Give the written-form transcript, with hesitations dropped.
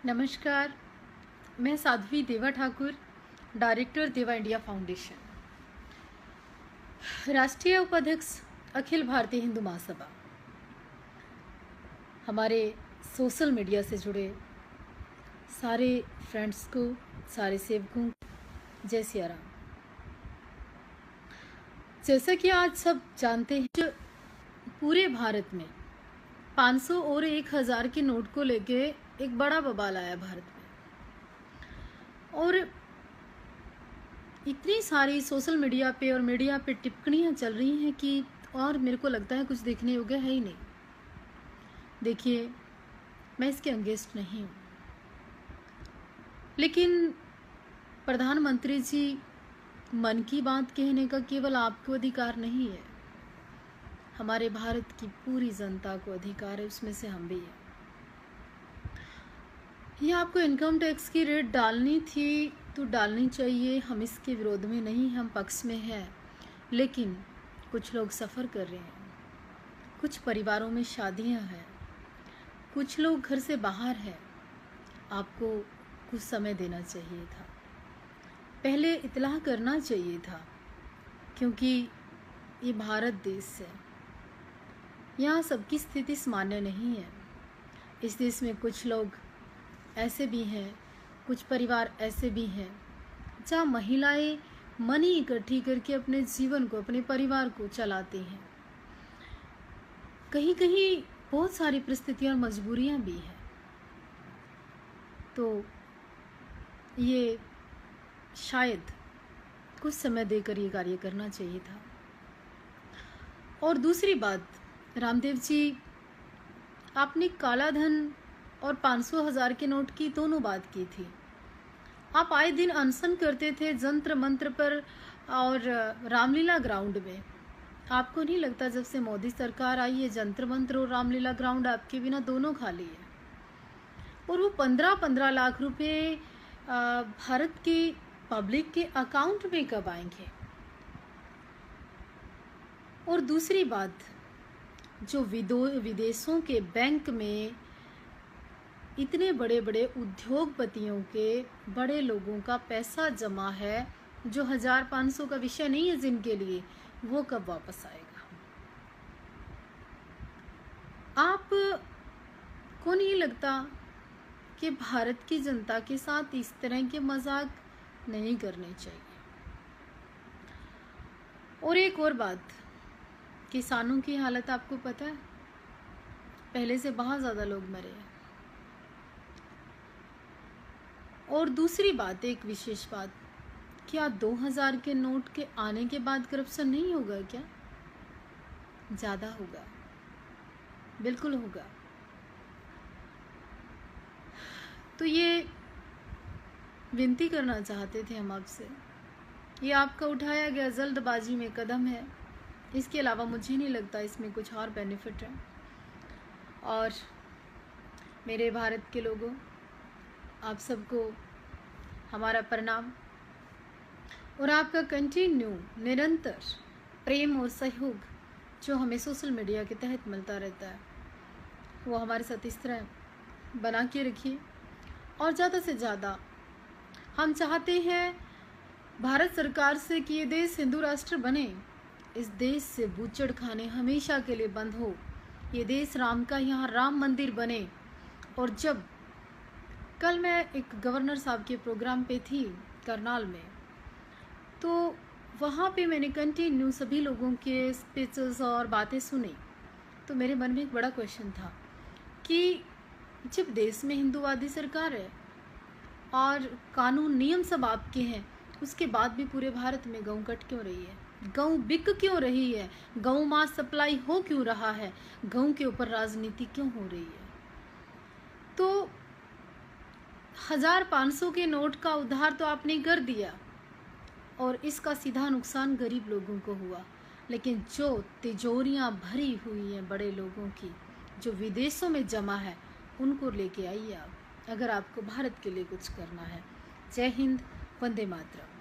नमस्कार, मैं साध्वी देवा ठाकुर, डायरेक्टर देवा इंडिया फाउंडेशन, राष्ट्रीय उपाध्यक्ष अखिल भारतीय हिंदू महासभा। हमारे सोशल मीडिया से जुड़े सारे फ्रेंड्स को, सारे सेवकों, जय सिया राम। जैसा कि आज सब जानते हैं, पूरे भारत में 500 और 1000 के नोट को लेके एक बड़ा बवाल आया भारत में, और इतनी सारी सोशल मीडिया पे और मीडिया पे टिप्पणियां चल रही हैं कि और मेरे को लगता है कुछ देखने योग्य है ही नहीं। देखिए, मैं इसके अगेंस्ट नहीं हूँ, लेकिन प्रधानमंत्री जी, मन की बात कहने का केवल आपको अधिकार नहीं है, हमारे भारत की पूरी जनता को अधिकार है, उसमें से हम भी हैं। ये आपको इनकम टैक्स की रेट डालनी थी तो डालनी चाहिए, हम इसके विरोध में नहीं, हम पक्ष में हैं। लेकिन कुछ लोग सफ़र कर रहे हैं, कुछ परिवारों में शादियां हैं, कुछ लोग घर से बाहर हैं। आपको कुछ समय देना चाहिए था, पहले इत्तला करना चाहिए था, क्योंकि ये भारत देश है, यहाँ सबकी स्थिति सामान्य नहीं है। इस देश में कुछ लोग ऐसे भी हैं, कुछ परिवार ऐसे भी हैं जहाँ महिलाएं मनी इकट्ठी करके अपने जीवन को, अपने परिवार को चलाती हैं। कहीं कहीं बहुत सारी परिस्थितियाँ और मजबूरियाँ भी हैं, तो ये शायद कुछ समय देकर ये कार्य करना चाहिए था। और दूसरी बात, रामदेव जी, आपने काला धन और 500,000 के नोट की दोनों बात की थी। आप आए दिन अनशन करते थे जंतर मंत्र पर और रामलीला ग्राउंड में। आपको नहीं लगता जब से मोदी सरकार आई है, जंतर मंत्र और रामलीला ग्राउंड आपके बिना दोनों खाली है? और वो 15-15 लाख रुपए भारत की पब्लिक के अकाउंट में कब आएंगे? और दूसरी बात, जो विदेशों के बैंक में इतने बड़े बड़े उद्योगपतियों के, बड़े लोगों का पैसा जमा है, जो 1500 का विषय नहीं है जिनके लिए, वो कब वापस आएगा? आप को नहीं लगता कि भारत की जनता के साथ इस तरह के मजाक नहीं करने चाहिए? और एक और बात, किसानों की हालत आपको पता है, पहले से बहुत ज़्यादा लोग मरे हैं। और दूसरी बात, एक विशेष बात, क्या 2000 के नोट के आने के बाद करप्शन नहीं होगा? क्या ज़्यादा होगा? बिल्कुल होगा। तो ये विनती करना चाहते थे हम आपसे। ये आपका उठाया गया जल्दबाजी में कदम है, इसके अलावा मुझे नहीं लगता इसमें कुछ और बेनिफिट है। और मेरे भारत के लोगों, आप सबको हमारा प्रणाम, और आपका कंटिन्यू निरंतर प्रेम और सहयोग जो हमें सोशल मीडिया के तहत मिलता रहता है, वो हमारे साथ इस तरह बना के रखिए। और ज़्यादा से ज़्यादा हम चाहते हैं भारत सरकार से कि ये देश हिंदू राष्ट्र बने, इस देश से बूचड़ खाने हमेशा के लिए बंद हो, ये देश राम का यहाँ राम मंदिर बने। और जब कल मैं एक गवर्नर साहब के प्रोग्राम पे थी करनाल में, तो वहाँ पे मैंने कंटिन्यू सभी लोगों के स्पीचेस और बातें सुनी, तो मेरे मन में एक बड़ा क्वेश्चन था कि जब देश में हिंदूवादी सरकार है और कानून नियम सब आपके हैं, उसके बाद भी पूरे भारत में गऊ कट क्यों रही है? गऊ बिक क्यों रही है? गऊ मास सप्लाई हो क्यों रहा है? गऊ के ऊपर राजनीति क्यों हो रही है? तो 1500 के नोट का उधार तो आपने कर दिया, और इसका सीधा नुकसान गरीब लोगों को हुआ। लेकिन जो तिजोरियां भरी हुई हैं बड़े लोगों की, जो विदेशों में जमा है, उनको लेके आइए आप, अगर आपको भारत के लिए कुछ करना है। जय हिंद, वंदे मातरम।